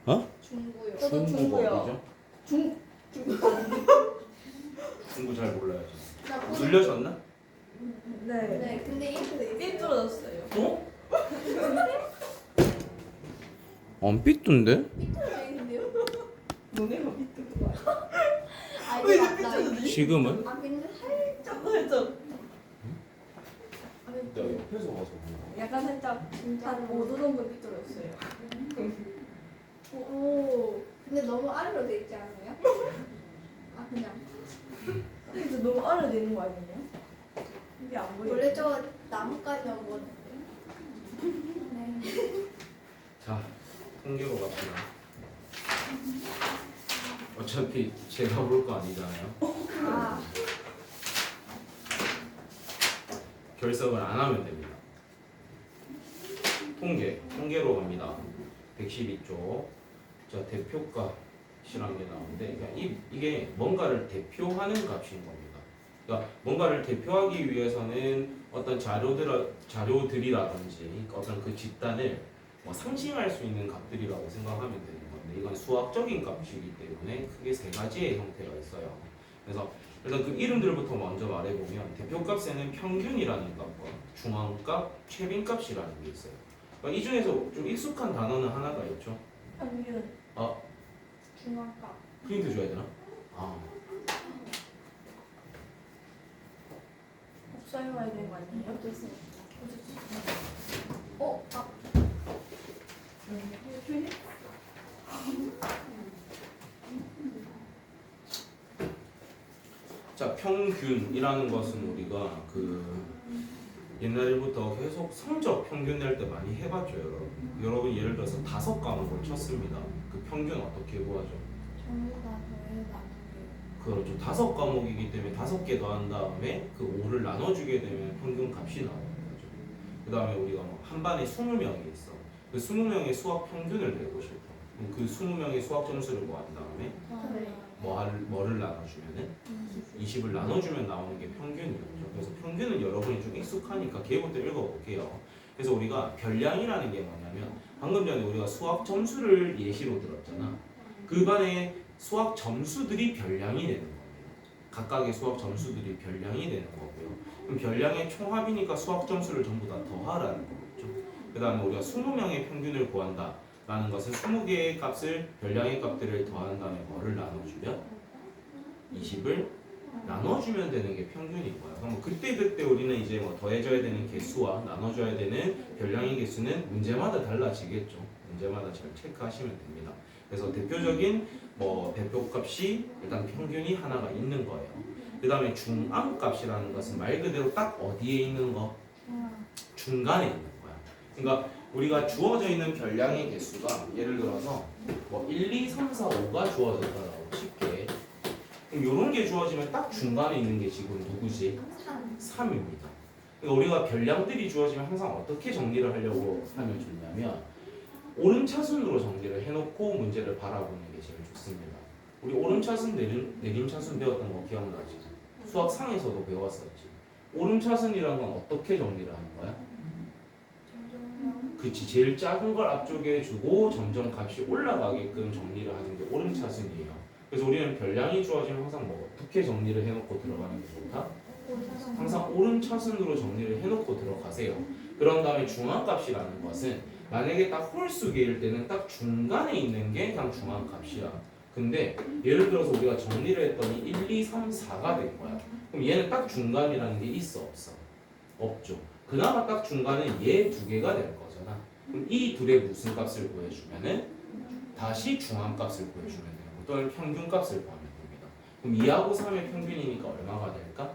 어? 중구요. 저도 중구가 중구요. 어디죠? 중구 잘 몰라요. 나 저. 눌려졌나? 네. 네, 근데 이렇게 삐뚤어졌어요. 어? 안 삐뚤인데? 삐뚤어져 있는데요? 너네가 삐뚤은 거 아니야? 아 왜 이거 이제 맞다. 삐뚤어지지? 지금은? 아 근데 살짝 살짝. 아, 내가 옆에서 봐서 약간 살짝 진짜 한 5도 정도 삐뚤어졌어요. 오. 근데 너무 아래로 돼 있지 않아요? 아 그냥 근데 너무 아래 되는 거 아니에요? 이게 안 보여. 원래 저 나뭇가지만 먹었는데. 네. 자, 통계로 갑시다. 어차피 제가 볼 거 아니잖아요. 아 결석을 안 하면 됩니다. 통계로 갑니다. 112쪽. 자, 대표값이라는 게 나오는데, 그러니까 이게 뭔가를 대표하는 값인 겁니다. 그러니까 뭔가를 대표하기 위해서는 어떤 자료들이라든지 어떤 그 집단을 뭐 상징할 수 있는 값들이라고 생각하면 되는 건데, 이건 수학적인 값이기 때문에 크게 세 가지의 형태가 있어요. 그래서 일단 그 이름들부터 먼저 말해보면, 대표값에는 평균이라는 값과 중앙값, 최빈값이라는 게 있어요. 그러니까 이 중에서 좀 익숙한 단어는 하나가 있죠. 평균. 아, 중앙값. 프린트 줘야 되나? 아, 꼭 사용해야 되는 거 아니에요? 어땠어요? 어? 아 자, 평균이라는 것은 우리가 그 옛날부터 계속 성적 평균 낼 때 많이 해봤죠, 여러분. 여러분 예를 들어서 5과목을 쳤습니다. 그 평균 어떻게 구하죠? 전부 다 더해 나누기. 그렇죠. 5과목이기 때문에 5개 더한 다음에 그 5를 나눠주게 되면 평균 값이 나오는 거죠. 그 다음에 우리가 뭐 한 반에 20명이 있어. 그 20명의 수학 평균을 내고 싶어. 그럼 그 20명의 수학 점수를 구한 다음에 뭐를 나눠주면은 20을 나눠주면 나오는 게 평균이었죠. 그래서 평균은 여러분이 좀 익숙하니까 걔부터 읽어볼게요. 그래서 우리가 별량이라는 게 뭐냐면, 방금 전에 우리가 수학 점수를 예시로 들었잖아. 그 반에 수학 점수들이 별량이 되는 겁니다. 각각의 수학 점수들이 별량이 되는 거고요. 그럼 별량의 총합이니까 수학 점수를 전부 다 더하라는 거겠죠. 그 다음에 우리가 20명의 평균을 구한다 라는 것은 20개의 값을, 별량의 값들을 더한 다음에 뭐를 나눠주면 20을 나눠주면 되는 게 평균인 거야. 그럼 그때 우리는 이제 뭐 더해줘야 되는 개수와 나눠줘야 되는 별량의 개수는 문제마다 달라지겠죠. 문제마다 잘 체크하시면 됩니다. 그래서 대표적인 뭐 대표값이 일단 평균이 하나가 있는 거예요. 그 다음에 중앙값이라는 것은 말 그대로 딱 어디에 있는 거? 중간에 있는 거야. 그러니까 우리가 주어져 있는 별량의 개수가 예를 들어서 뭐 1, 2, 3, 4, 5가 주어졌다라고 칠게. 그럼 이런 게 주어지면 딱 중간에 있는 게 지금 누구지? 3입니다. 그러니까 우리가 별량들이 주어지면 항상 어떻게 정리를 하려고 하면 좋냐면, 오름차순으로 정리를 해놓고 문제를 바라보는 게 제일 좋습니다. 우리 오름차순, 내림차순 배웠던 거 기억나지? 수학상에서도 배웠었지. 오름차순이라는 건 어떻게 정리를 하는 거야? 그치, 제일 작은 걸 앞쪽에 주고 점점 값이 올라가게끔 정리를 하는 게 오름차순이에요. 그래서 우리는 별량이 주어지면 항상 뭐 어떻게 정리를 해놓고 들어가는 게 좋다? 항상 오름차순으로 정리를 해놓고 들어가세요. 그런 다음에 중앙값이라는 것은 만약에 딱 홀수계일 때는 딱 중간에 있는 게 그냥 중앙값이야. 근데 예를 들어서 우리가 정리를 했더니 1, 2, 3, 4가 된 거야. 그럼 얘는 딱 중간이라는 게 있어, 없어? 없죠. 그나마 딱 중간은 얘 두 개가 될 거잖아. 그럼 이 둘의 무슨 값을 구해주면은 다시 중앙값을 구해주면 되고, 또는 평균값을 구하면 됩니다. 그럼 2하고 3의 평균이니까 얼마가 될까?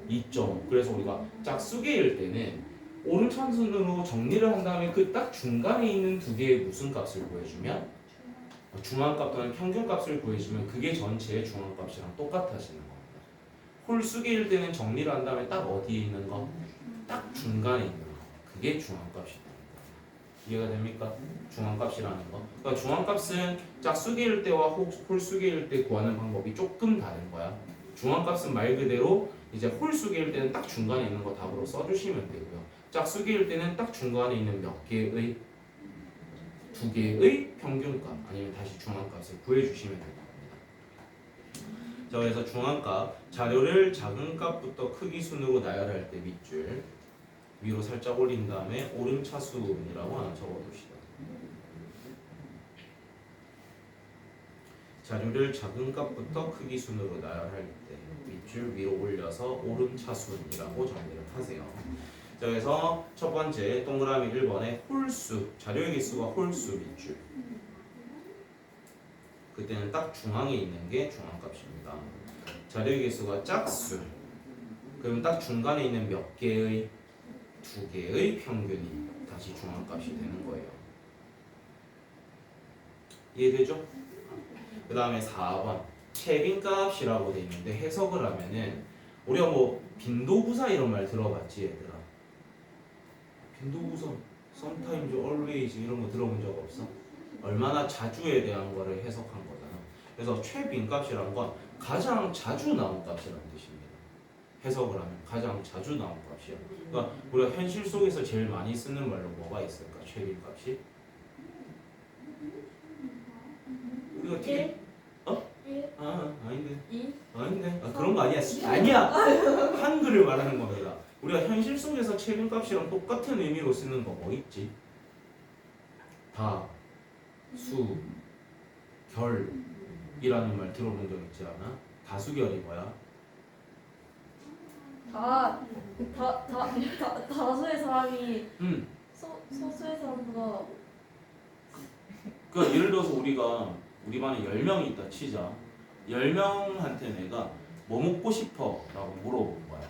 2.5. 그래서 우리가 짝수계일 때는 오름차순으로 정리를 한 다음에 그 딱 중간에 있는 두 개의 무슨 값을 구해주면, 중앙값 또는 평균값을 구해주면 그게 전체의 중앙값이랑 똑같아지는 겁니다. 홀수계일 때는 정리를 한 다음에 딱 어디에 있는 거? 딱 중간에 있는 거. 그게 중앙값이다. 이해가 됩니까? 중앙값이라는 거. 그러니까 중앙값은 짝수계일 때와 홀수계일 때 구하는 방법이 조금 다른 거야. 중앙값은 말 그대로 이제 홀수계일 때는 딱 중간에 있는 거 답으로 써주시면 되고요. 짝수계일 때는 딱 중간에 있는 몇 개의 두 개의 평균값 아니면 다시 중앙값을 구해주시면 될 겁니다. 자, 그래서 중앙값 자료를 작은 값부터 크기 순으로 나열할 때 밑줄 위로 살짝 올린 다음에 오름차순이라고 하나 적어둡시다. 자료를 작은 값부터 크기 순으로 나열할 때 밑줄 위로 올려서 오름차순이라고 정리를 하세요. 자, 그래서 첫 번째 동그라미 1번에 홀수, 자료의 개수가 홀수 밑줄. 그때는 딱 중앙에 있는 게 중앙값입니다. 자료의 개수가 짝수. 그럼 딱 중간에 있는 몇 개의? 두 개의 평균이 다시 중앙값이 되는 거예요. 이해되죠? 그 다음에 4번 채빈값이라고 돼 있는데 해석을 하면은 우리가 뭐 빈도부사 이런 말 들어봤지 얘들아? 빈도부사 sometimes, always 이런 거 들어본 적 없어? 얼마나 자주에 대한 거를 해석한 거잖아. 그래서 최빈값이란 건 가장 자주 나온 값이라는 뜻입니다. 해석을 하면 가장 자주 나온 값이야. 그러니까 우리가 현실 속에서 제일 많이 쓰는 말로 뭐가 있을까? 최빈값이? 우리가 되게 1? 아닌데 2? 아닌데 그런 거 아니야. 아니야. 한글을 말하는 겁니다. 우리가 현실 속에서 최빈값이랑 똑같은 의미로 쓰는 거 뭐 있지? 다, 수, 결이라는 말 들어본 적 있지 않아? 다수결이 뭐야? 다수의 사람이 응. 소수의 사람보다 그러니까 예를 들어서 우리 반에 10명이 있다 치자. 10명한테 내가 뭐 먹고 싶어? 라고 물어본 거야.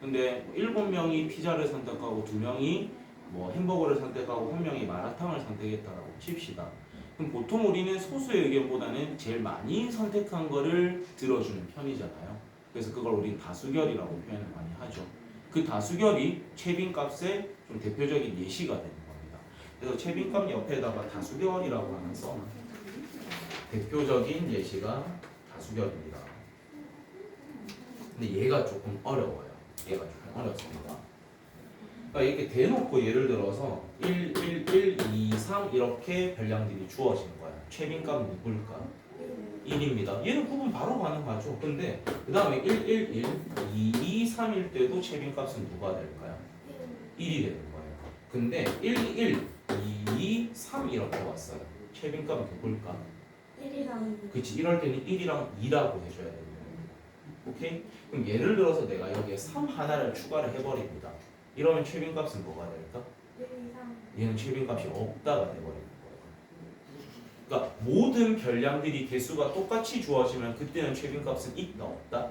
근데 7명이 피자를 선택하고 2명이 뭐 햄버거를 선택하고 1명이 마라탕을 선택했다라고 칩시다. 그럼 보통 우리는 소수의 의견보다는 제일 많이 선택한 거를 들어주는 편이잖아요. 그래서 그걸 우리 다수결이라고 표현을 많이 하죠. 그 다수결이 최빈값의 좀 대표적인 예시가 되는 겁니다. 그래서 최빈값 옆에다가 다수결이라고 하나 써놔. 대표적인 예시가 다수결입니다. 근데 얘가 조금 어려워요. 얘가 조금 어렵습니다. 그러니까 이렇게 대놓고 예를 들어서 1, 1, 1, 2, 3 이렇게 별량들이 주어진 거야. 최빈값 누굴까? 1입니다. 얘는 구분 바로 가능하죠. 근데 그 다음에 1, 1, 1, 2, 2, 3일 때도 최빈값은 누가 될까요? 1이 되는 거예요. 근데 1, 1, 2, 2, 3 이렇게 왔어요. 최빈값은 누굴까? 1이랑 그치. 이럴 때는 1이랑 2라고 해줘야 되는 겁니다. 오케이? 그럼 예를 들어서 내가 여기에 3 하나를 추가를 해버립니다. 이러면 최빈값은 뭐가 될까? 1 이상 얘는 최빈값이 없다가 돼버리는 거예요. 그러니까 모든 별량들이 개수가 똑같이 주어지면 그때는 최빈값은 있다 없다?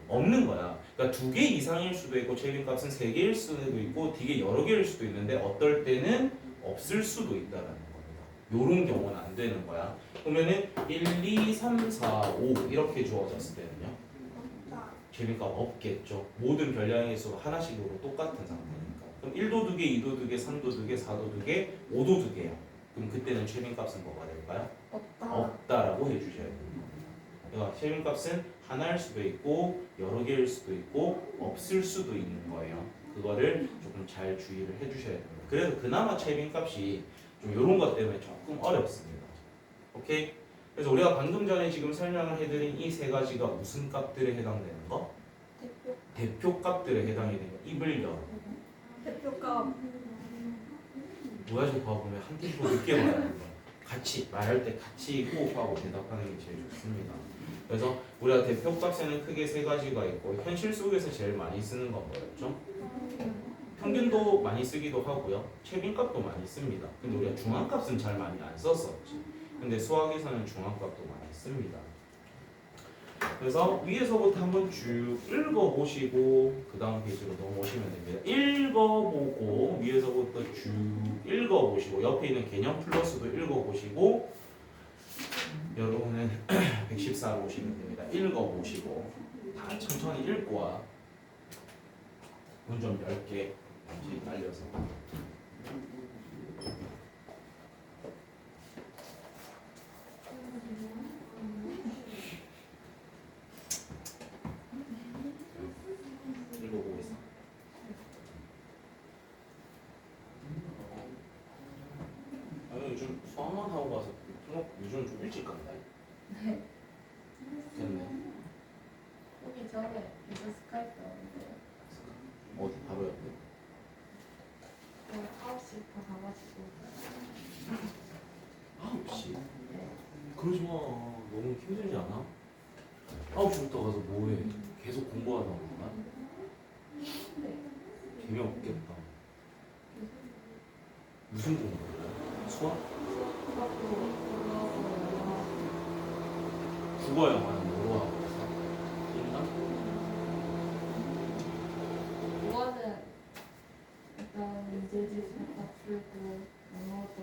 없는 거야. 그러니까 2개 이상일 수도 있고 최빈값은 3개일 수도 있고 되게 여러 개일 수도 있는데 어떨 때는 없을 수도 있다라는 겁니다. 요런 경우는 안 되는 거야. 그러면은 1, 2, 3, 4, 5 이렇게 주어졌을 때는요. 최빈값 없겠죠. 모든 별량의 개수가 하나씩으로 똑같은 상태니까. 그럼 1도 2개, 2도 2개, 3도 2개, 4도 2개, 5도 2개요. 그럼 그때는 최빈값은 뭐가 될까요? 없다라고 해주셔야 됩니다. 그러니까 최빈값은 하나일 수도 있고 여러 개일 수도 있고 없을 수도 있는 거예요. 그거를 조금 잘 주의를 해주셔야 됩니다. 그래서 그나마 최빈값이 좀 이런 것 때문에 조금 어렵습니다. 오케이? 그래서 우리가 방금 전에 지금 설명을 해드린 이 세 가지가 무슨 값들에 해당되는 거? 대표 값들에 해당이 되는 거. 입을 열어. 대표값 뭐야 저 봐보면 한 팀도 늦게 말하는 거. 같이 말할 때 같이 호흡하고 대답하는 게 제일 좋습니다. 그래서 우리가 대표값에는 크게 세 가지가 있고 현실 속에서 제일 많이 쓰는 건 뭐였죠? 평균도 많이 쓰기도 하고요. 최빈값도 많이 씁니다. 근데 우리가 중앙값은 잘 많이 안 썼었지. 근데 수학에서는 중앙값도 많이 씁니다. 그래서 위에서부터 한번 쭉 읽어보시고 그 다음 페이지로 넘어오시면 됩니다. 읽어보고 위에서부터 쭉 읽어보시고 옆에 있는 개념 플러스도 읽어보시고 여러분은 114로 오시면 됩니다. 읽어보시고 다 천천히 읽고 와. 문 좀 10개 날려서 읽어보고 있어. 요즘 수학 한번 하고 가서 요즘 좀 일찍 간다. 네. 됐네. 오기 전에 이제 스카이프 하는데 어디 바로 옆에? 9시부터 가가지고 9시? 네. 그러지 마. 너무 힘들지 않아? 9시부터 가서 뭐해? 계속 공부하다 보나? 네. 재미없겠다. 무슨 공부야? 수학? 국어 영어는 뭐로 하고 있어? 있나? 이거는 일단 문제집부터 풀고 영어도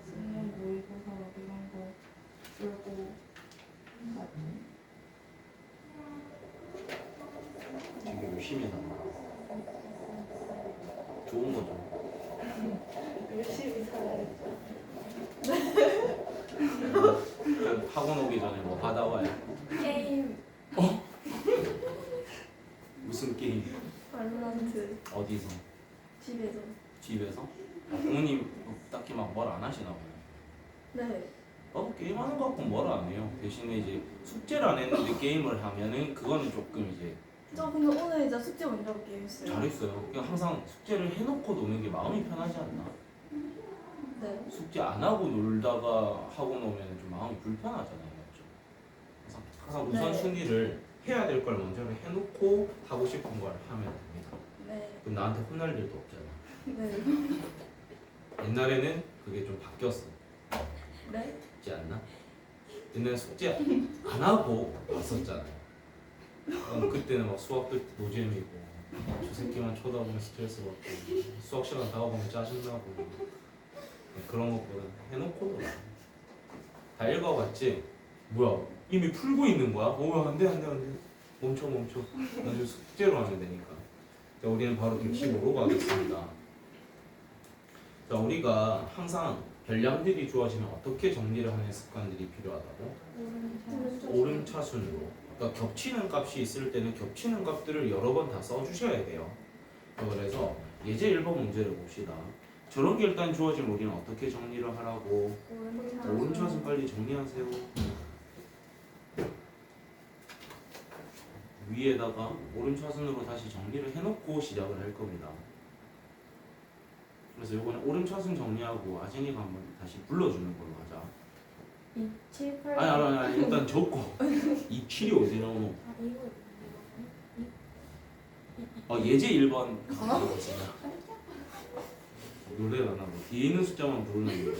수능 모의고사 이런 거 풀고 되게 열심히 산다. 좋은 거죠. 열심히 살아야죠. 그럼 학원 오기 전에 뭐 하다 와요? 게임 무슨 게임? 발로란트 어디서? 집에서 집에서? 부모님 딱히 막 뭘 안 하시나 봐요. 네. 나도 게임하는 거 갖고 뭘 안 해요. 대신에 이제 숙제를 안 했는데 게임을 하면은 그거는 조금 이제 저 근데 오늘 이제 숙제 먼저 게임 했어요. 잘했어요. 그냥 항상 숙제를 해놓고 노는 게 마음이 편하지 않나? 네. 숙제 안 하고 놀다가 하고 노면 좀 마음이 불편하잖아요. 맞죠? 항상 우선순위를 해야 될 걸 먼저 해놓고 하고 싶은 걸 하면 됩니다. 네. 그럼 나한테 혼날 일도 없잖아. 네. 옛날에는 그게 좀 바뀌었어. 네. 있지 않나? 옛날에 숙제 안 하고 봤었잖아요. 그때는 막 수학도 노잼이고 저 새끼만 쳐다보면 스트레스 받고 수학 시간 다가오면 짜증나고 그런 것보다 해놓고 놀아. 다 읽어봤지? 뭐야 이미 풀고 있는 거야? 안돼 멈춰 나 지금 숙제로 하면 되니까. 자, 우리는 바로 115로 가겠습니다. 자, 우리가 항상 별량들이 주어지면 어떻게 정리를 하는 습관들이 필요하다고? 오름차순으로. 그러니까 겹치는 값이 있을 때는 겹치는 값들을 여러 번 다 써주셔야 돼요. 그래서 예제 1번 문제를 봅시다. 저런 게 일단 주어지면 우리는 어떻게 정리를 하라고? 오름차순 빨리 정리하세요. 위에다가 오름차순으로 다시 정리를 해놓고 시작을 할 겁니다. 그래서 이번에 오름차순 정리하고 아진이가 한번 다시 불러주는 걸로 하자. 2, 7, 8 아니 일단 적고 27이 어디 나오노? 예제 1번 놀래라 나 뭐 뒤에 있는 숫자만 부르는 거야.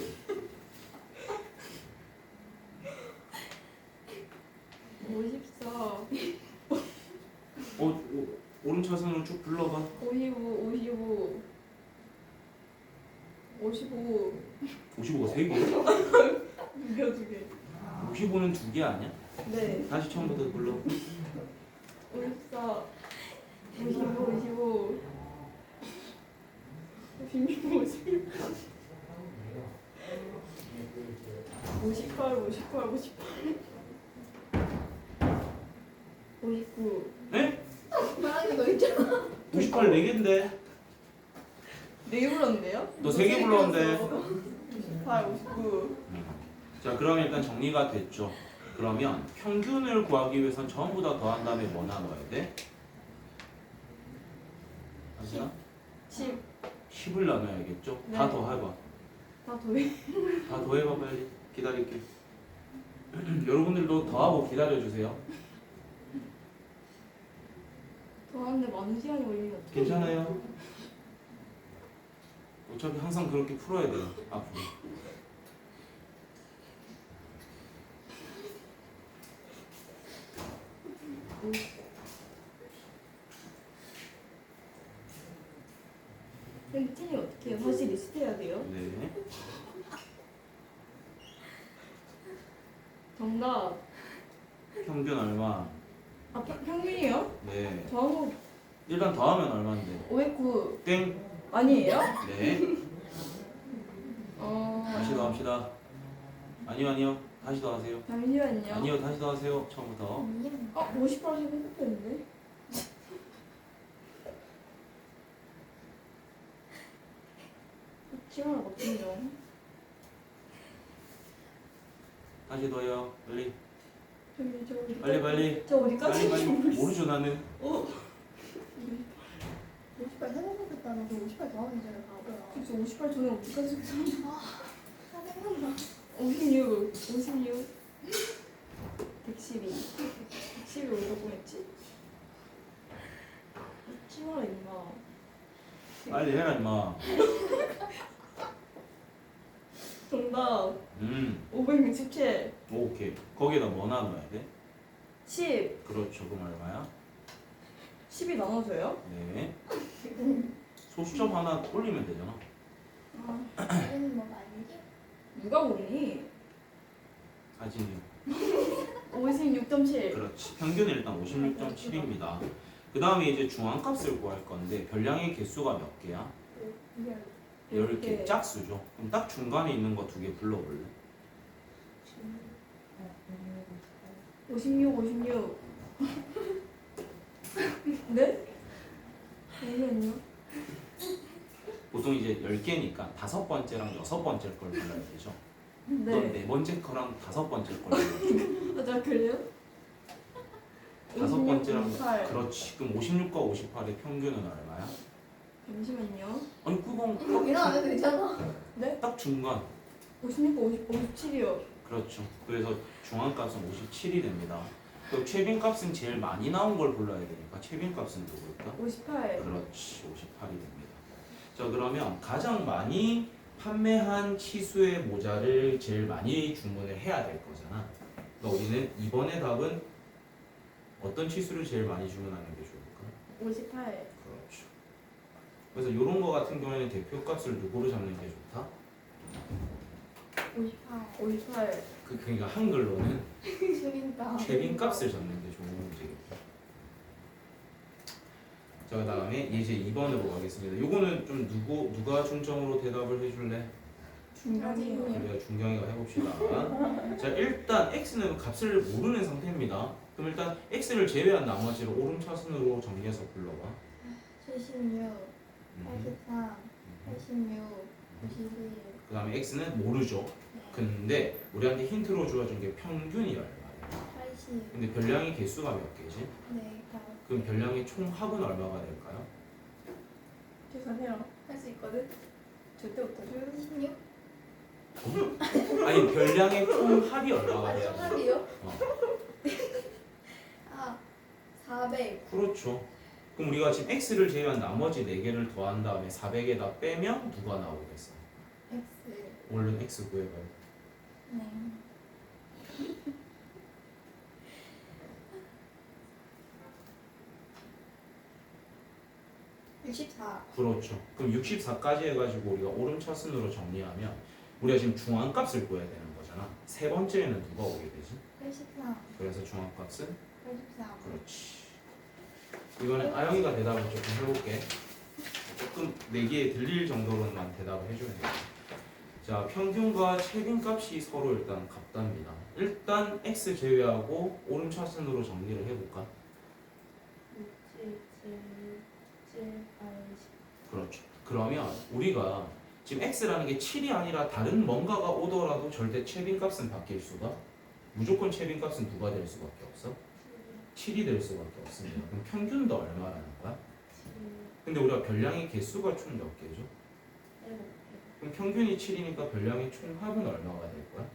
오른차선으로 쭉 불러봐. 55 55가 3개? 이겨 두 개. 55는 2개 아니야? 네. 다시 처음부터 불러. 54 55 58 59 네? 말하는 거 있잖아. 58 4개인데. 네 불렀는데요? 너 3개 불렀는데. 58 59 자, 그러면 일단 정리가 됐죠. 그러면 평균을 구하기 위해선 전부 다 더한 다음에 뭐 나눠야 돼? 아시나? 10 10을 나눠야겠죠? 네. 다 더해봐. 다 더해. 다 더해봐 빨리. 기다릴게. 여러분들도 더하고 기다려주세요. 더하는데 많은 시간이 걸리면 어떡해. 괜찮아요? 어차피 항상 그렇게 풀어야 돼요. 앞으로. 근데 팀이 어떻게 해요? 다시 리스트해야 돼요? 네. 정답. 평균 얼마? 아 평균이요? 네. 더하고 일단 더하면 얼마인데? 509 땡. 아니에요? 네. 다시 더합시다. 아니요. 다시 더하세요. 잠시만요. 아니요, 다시 더하세요. 처음부터. 58 해줬는데? 시간을 어떻게 좀? 다시 더요. 빨리 저 어디까지? 빨리 저 어디까지? 빨리 모르죠 나는. 58 생각했다는 그 58 더하기 전에 바보야. 그래서 58 전에 어디까지 썼어? 다 생각나. 56, 112 112 어디서 보냈지? 찍어라 임마. 빨리 해라 임마. 정답 567. 567 오케이. 거기에다 뭐 나눠야 돼? 10 그렇죠. 그럼 얼마야? 10이 나눠져요? 네. 소수점 하나 올리면 되잖아. 얘는 뭐 아니지? 누가 모르니? 사진이. 56.7 그렇지. 평균이 일단 56.7입니다. 그 다음에 이제 중앙값을 구할 건데 별량의 개수가 몇 개야? 이게 10개. 짝수죠. 그럼 딱 중간에 있는 거 두 개 불러볼래? 56 네? 잠시만요. 보통 이제 10개니까 다섯 번째랑 여섯 번째 걸 불러야 되죠. 넌 네. 네 번째 거랑 다섯 번째 걸 불러야 돼. 아, 그래요? 다섯 56, 번째랑 58. 그렇지. 그럼 56과 58의 평균은 얼마야? 잠시만요. 아니 그건 이런 안 해도 되잖아. 딱 중간. 56, 57이요. 그렇죠. 그래서 중앙값은 57이 됩니다. 그 최빈값은 제일 많이 나온 걸 불러야 되니까 최빈값은 누구일까? 58. 그렇지. 58이 됩니다. 자 그러면 가장 많이 판매한 치수의 모자를 제일 많이 주문을 해야 될 거잖아. 그러니까 우리는 이번의 답은 어떤 치수를 제일 많이 주문하는 게 좋을까? 58. 그렇죠. 그래서 이런 거 같은 경우에는 대표값을 누구로 잡는 게 좋다? 58. 그러니까 한글로는 재밌다. 최빈값을 잡는 게 좋은 문제겠다. 자 그다음에 이제 2번으로 가겠습니다. 요거는 좀 누가 중점으로 대답을 해줄래? 중간이요. 우리가 중경이가 해봅시다. 자 일단 x는 값을 모르는 상태입니다. 그럼 일단 x를 제외한 나머지를 오름차순으로 정리해서 불러봐. 76, 83, 86, 91. 그 다음에 x는 모르죠. 네. 근데 우리한테 힌트로 주어진 게 평균이 얼마예요? 80. 근데 별량의 개수가 몇 개지? 네, 다. 그럼 별량의 총 합은 얼마가 될까요? 계산해요. 할 수 있거든? 절대 못하죠. 16? 아니 별량의 총 합이 얼마가 아, 돼요? 정답이요? 어. 아, 400. 그렇죠. 그럼 우리가 지금 x를 제외한 나머지 4개를 더한 다음에 400에다 빼면 누가 나오겠어? X. 얼른 x 구해봐요. 네. (64) 그렇죠. 그럼 64까지 해가지고 우리가 오름차순으로 정리하면 우리가 지금 중앙값을 구해야 되는 거잖아. 세 번째에는 누가 오게 되지? 83, 그래서 중앙값은 83. 그렇지. 이거는 아영이가 대답을 조금 해볼게. 조금 내기에 들릴 정도로만 대답을 해주면 돼요. 자, 평균과 최빈값이 서로 일단 같답니다. 일단 x 제외하고 오름차순으로 정리를 해볼까? 7, 그렇죠. 그러면 우리가 지금 x라는 게 7이 아니라 다른 뭔가가 오더라도 절대 최빈값은 바뀔 수가 무조건 최빈값은 누가 될 수밖에 없어? 7이 될 수밖에 없습니다. 그럼 평균도 얼마라는 거야? 근데 우리가 별량의 개수가 총 몇 개죠? 그럼 평균이 7이니까 별량의 총합은 얼마가 될 거야?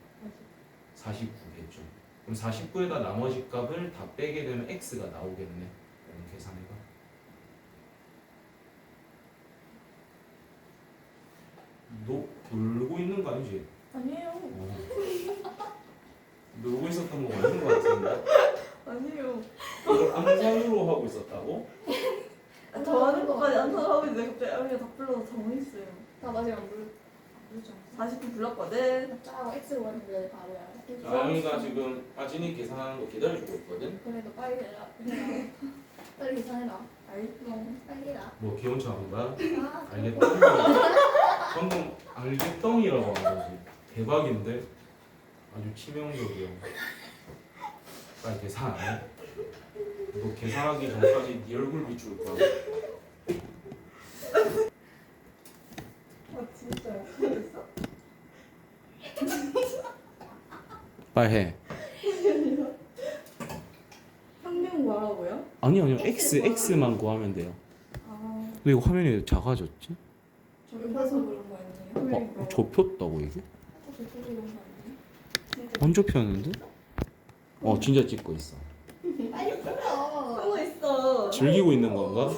49겠죠. 그럼 49에다 나머지 값을 다 빼게 되면 x가 나오겠네. 이런 계산해봐. 너 놀고 있는 거 아니지? 아니에요. 놀고 있었던 거 맞는 거 같은데? 아니에요. 이걸 암산으로 하고 있었다고? 더하는 것까지 안 하고 있는데 갑자기 아미가 다 불러서 당황했어요. 나 마지막 모르죠. 40분 불렀거든. 짜고 X로 왔는데 바로야. 아영이가 지금 아진이 계산하는 거 기다려주고 있거든? 그래도 빨리 해라. 빨리 계산해라. 알겠어. 빨리 해라. 뭐 기원차 하는 거야? 아, 알겠덩이 방금 알겠덩이라고 한 거지. 대박인데? 아주 치명적이야. 빨리 계산 안 해? 너 계산하기 전까지 네 얼굴 비출 거야. 아 진짜요? 그랬어? 빨리 해. 평균 뭐라고요? 아니요 X를 x만 구하면 돼요. 아, 근데 이거 화면이 작아졌지? 좁혀서 그런 거 아니에요? 좁혔다고 이게? 좁혀서 그런 거 아니에요? 안 좁혔는데? 진짜 찍고 있어. 빨리 풀어. 하고 있어. 즐기고 있는 건가?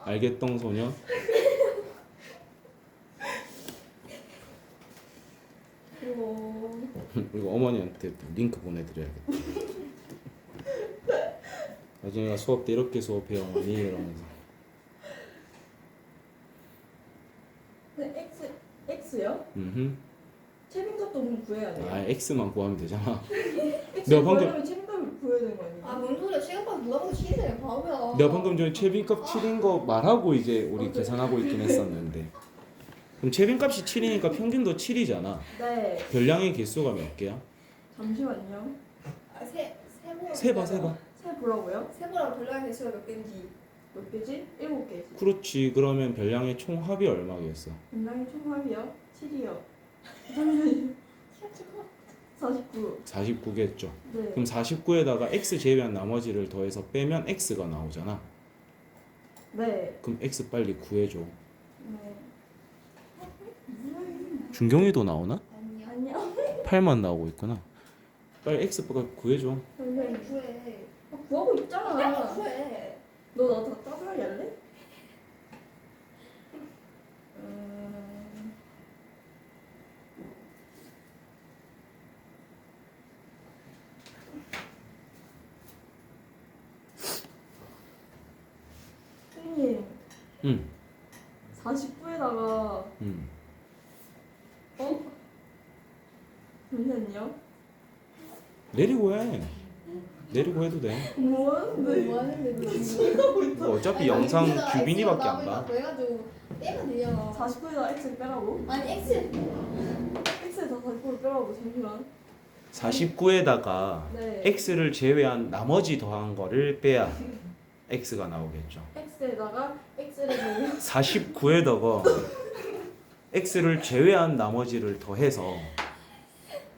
알겠동 소녀. 그리고 이거 어머니한테 링크 보내드려야겠다. 나중에 수업 때 이렇게 수업해요 어머니 이러면서. 근데 X요? 최빈값도 그럼 구해야 돼요. 아 x만 구하면 되잖아. X 내가 방금- 구하려면 최빈값을 구해야 되는 거 아니에요? 아, 뭔 소리야. 시간만 누가 봐도 치세요. 바보야. 내가 방금 전에 최빈값 7인 거 말하고 이제 우리 계산하고 있긴 했었는데. 그럼 최빈값이 7이니까 평균도 7이잖아. 네. 별량의 개수가 몇 개야? 잠시만요. 아, 세모. 세봐. 세 보라고요? 세모랑 별량의 개수가 몇 개인지. 몇 개지? 7개지. 그렇지. 그러면 별량의 총 합이 얼마겠어? 분량이 총합이요? 7이요. 잠시만요. 49. 49겠죠. 네. 그럼 49에다가 x 제외한 나머지를 더해서 빼면 x가 나오잖아. 네. 그럼 x 빨리 구해줘. 네. 준경이도 나오나? 아니야. 안녕. 8만 나오고 있구나. 빨리 x 구해줘. 잠시만요. 빨리 구해. 아, 구하고 빨리 있잖아. 구해. 너 나한테 짜증나게 할래? 선생님 응. 49에다가 응. 잠시만요. 내리고 해. 내리고 해도 돼. 뭐하는데? 뭐 하는데 너 뭐 어차피 영상 규빈이밖에 안 봐. 그래가지고 빼면 되잖아. 49에다가 X를 빼라고? 아니 X. X에다 49를 빼라고 잠시만. 49에다가 네. x를 제외한 나머지 더한 거를 빼야 x가 나오겠죠. X에다가 X를 넣으면 49에다가 x를 제외한 나머지를 더해서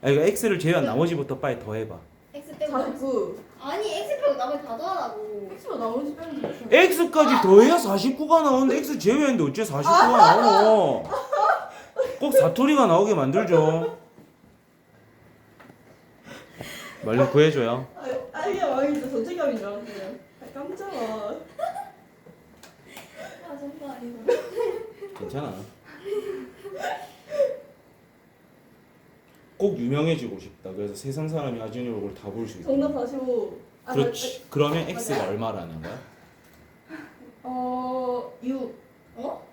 그러니까 x를 제외한 나머지부터 빨리 더해봐. X 빼고 49. 아니 X 빼고 나머지 다 더하라고. X가 나머지 빼면 되죠. x까지 더해야 49가 나오는데 x 제외했는데 어째 49가 나오노? 꼭 사투리가 나오게 만들죠. 말로 구해줘요. 이게 왕이죠. 전체감인 줄 알았어요. 깜짝아. 아 정말 아니고. 괜찮아. 꼭 유명해지고 싶다. 그래서 세상 사람이 아진이 얼굴 다 볼 수 있다. 정답 45. 그렇지. 그러면 x가 얼마라는 거야? 6. 어?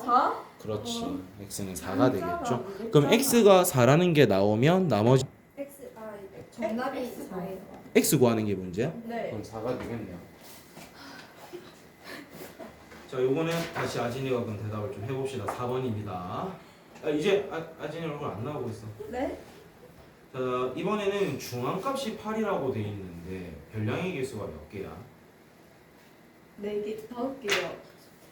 4? 그렇지. x는 4가 되겠죠. 그럼 x가 4라는 게 나오면 나머지 X 정답이 4예요. x 구하는 게 문제야? 네. 그럼 4가 되겠네요. 자, 요거는 다시 아진이가 그럼 대답을 좀 해봅시다. 4번입니다. 이제 아진이 얼굴 안 나오고 있어. 네? 자, 이번에는 중앙값이 8이라고 돼 있는데 별량의 개수가 몇 개야? 4개, 5개요.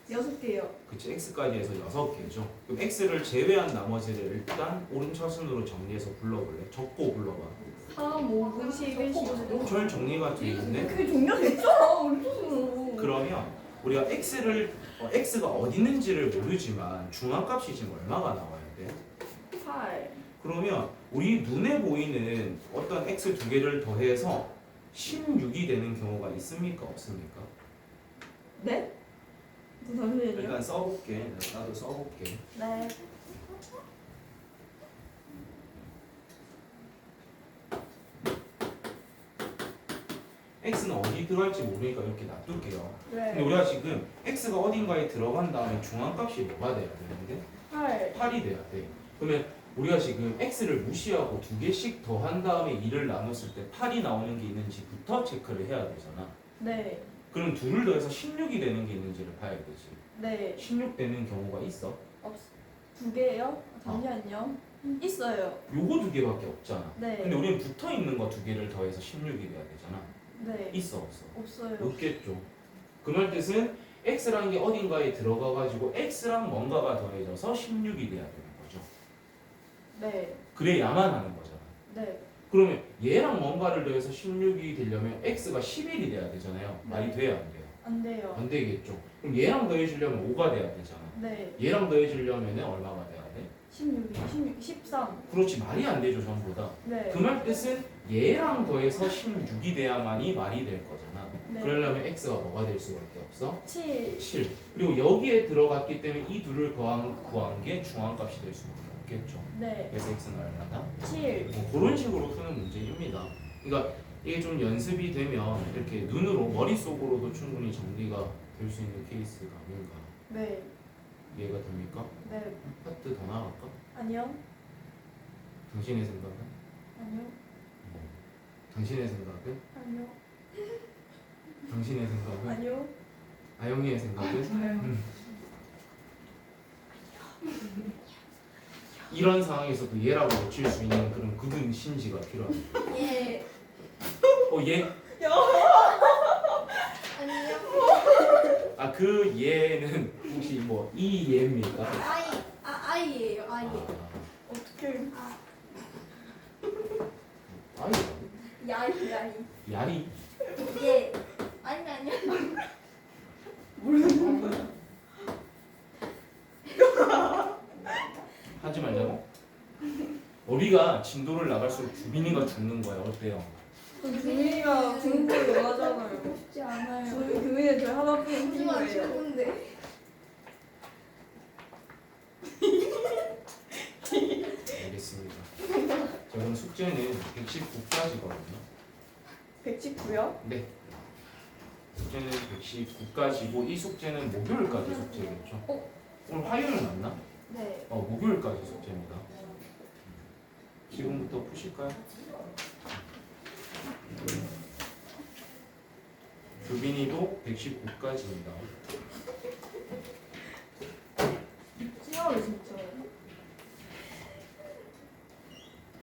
6개요. 그치, x까지 해서 6개죠. 그럼 x를 제외한 나머지를 일단 오른차순으로 정리해서 불러볼래? 적고 불러봐. 3, 5, 9, 11, 15. 절 정리가 돼 있네. 그게 종료가 됐잖아. 우리 손으로. 그러면 우리가 x가 어디 있는지를 모르지만 중앙값이 지금 얼마가 나와야 돼? 8. 그러면 우리 눈에 보이는 어떤 x 두 개를 더해서 16이 되는 경우가 있습니까? 없습니까? 네? 저 잠시만요. 일단 써볼게. 나도 써볼게. 네. x는 어디 들어갈지 모르니까 이렇게 놔둘게요. 근데 네. 우리가 지금 x가 어딘가에 들어간 다음에 중앙값이 뭐가 돼야 되는데? 8. 8이 돼야 돼. 그러면 우리가 지금 x를 무시하고 두 개씩 더한 다음에 2를 나눴을 때 8이 나오는 게 있는지부터 체크를 해야 되잖아. 네. 그럼 둘을 더해서 16이 되는 게 있는지를 봐야 되지. 네. 16 되는 경우가 있어? 2개요? 잠시만요. 있어요. 요거 두 개밖에 없잖아. 네. 근데 우리는 붙어 있는 거 두 개를 더해서 16이 돼야 되잖아. 네. 있어 없어? 없어요. 없겠죠. 그 말 뜻은 x라는 게 어딘가에 들어가 가지고 x랑 뭔가가 더해져서 16이 돼야 되는 거죠. 네. 그래야만 하는 거잖아. 네. 그러면 얘랑 뭔가를 더해서 16이 되려면 x가 11이 돼야 되잖아요. 네. 말이 돼야 안 돼요? 안 돼요. 안 되겠죠. 그럼 얘랑 더해주려면 5가 돼야 되잖아. 네. 얘랑 더해주려면 얼마가 돼야 돼? 16, 16, 13. 그렇지, 말이 안 되죠, 전부 다. 네. 그 말 뜻은 얘랑 더해서 16이 돼야만이 말이 될 거잖아. 네. 그러려면 x가 뭐가 될 수밖에 없어? 7. 7. 그리고 여기에 들어갔기 때문에 이 둘을 구한 게 중앙값이 될 수밖에 없겠죠. 네. 그래서 x는 얼마다? 7. 뭐 그런 식으로 푸는 문제입니다. 그러니까 이게 좀 연습이 되면 이렇게 눈으로 머릿속으로도 충분히 정리가 될 수 있는 케이스가 아닌가. 네. 이해가 됩니까? 네. 파트 더 나갈까? 아니요. 당신의 생각은? 아니요. 당신의 생각은? 아니요. 당신의 생각은? 아니요. 아영이의 생각은? 저요. 이런 상황에서도 얘라고 외칠 수 있는 그런 굳은 심지가 필요합니다. 예. 얘? 아니요. 그 얘는 혹시 뭐 이 얘입니까? 아이예요. 아이. 어떻게? 아, 아이라고? 야이. 야리? 예. 아니요. 모르는 거야. 하지 말자고. 우리가 진도를 나갈수록 주민이가 죽는 거야. 어때요? 규민이가 죽는 걸 원하잖아요. 쉽지 않아요. 규민은 저희 하나뿐인 하지만 친구예요. 죽은데. 알겠습니다. 자, 그럼 숙제는 119까지거든요. 119요? 네. 숙제는 119까지고 이 숙제는 목요일까지 숙제겠죠. 오늘 화요일 맞나? 네. 목요일까지 숙제입니다. 지금부터 푸실까요? 규빈이도 119까지입니다.